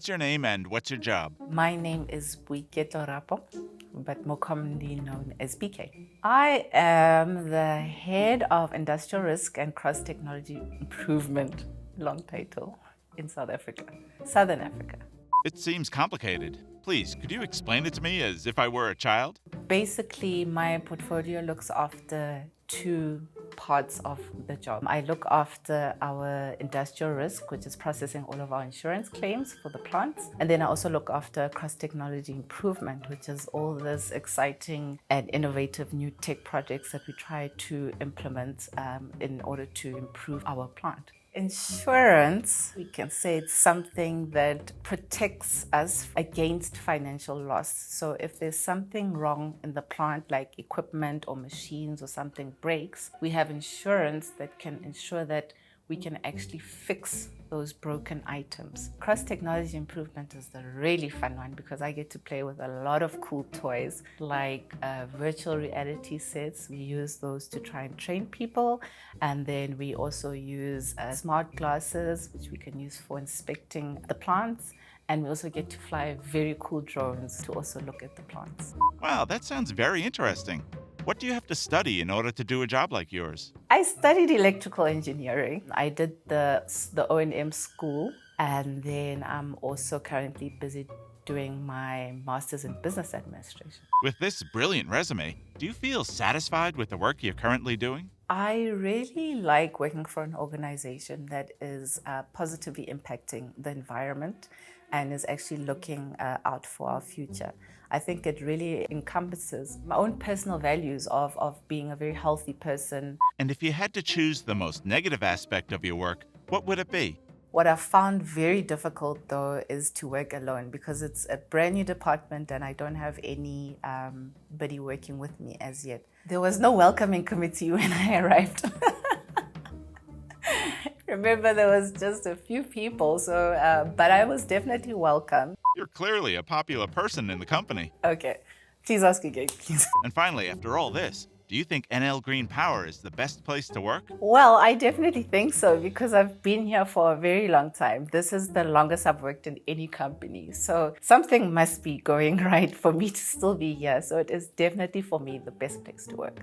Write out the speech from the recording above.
What's your name and what's your job? My name is Boiketlo Rapoo, but more commonly known as BK. I am the head of industrial risk and cross-technology improvement, long title, in South Africa, Southern Africa. It seems complicated. Please, could you explain it to me as if I were a child? Basically, my portfolio looks after two parts of the job. I look after our industrial risk, which is processing all of our insurance claims for the plants. And then I also look after cross-technology improvement, which is all this exciting and innovative new tech projects that we try to implement in order to improve our plant. Insurance, we can say it's something that protects us against financial loss. So if there's something wrong in the plant, like equipment or machines or something breaks, we have insurance that can ensure that we can actually fix those broken items. Cross-technology improvement is the really fun one because I get to play with a lot of cool toys like virtual reality sets. We use those to try and train people. And then we also use smart glasses, which we can use for inspecting the plants. And we also get to fly very cool drones to also look at the plants. Wow, that sounds very interesting. What do you have to study in order to do a job like yours? I studied electrical engineering. I did the O&M school, and then I'm also currently busy doing my master's in business administration. With this brilliant resume, do you feel satisfied with the work you're currently doing? I really like working for an organization that is positively impacting the environment and is actually looking out for our future. I think it really encompasses my own personal values of being a very healthy person. And if you had to choose the most negative aspect of your work, what would it be? What I found very difficult, though, is to work alone because it's a brand new department and I don't have anybody working with me as yet. There was no welcoming committee when I arrived. Remember, there was just a few people, but I was definitely welcome. You're clearly a popular person in the company. Okay, please ask again, please. And finally, after all this, do you think Enel Green Power is the best place to work? Well, I definitely think so because I've been here for a very long time. This is the longest I've worked in any company. So something must be going right for me to still be here. So it is definitely for me the best place to work.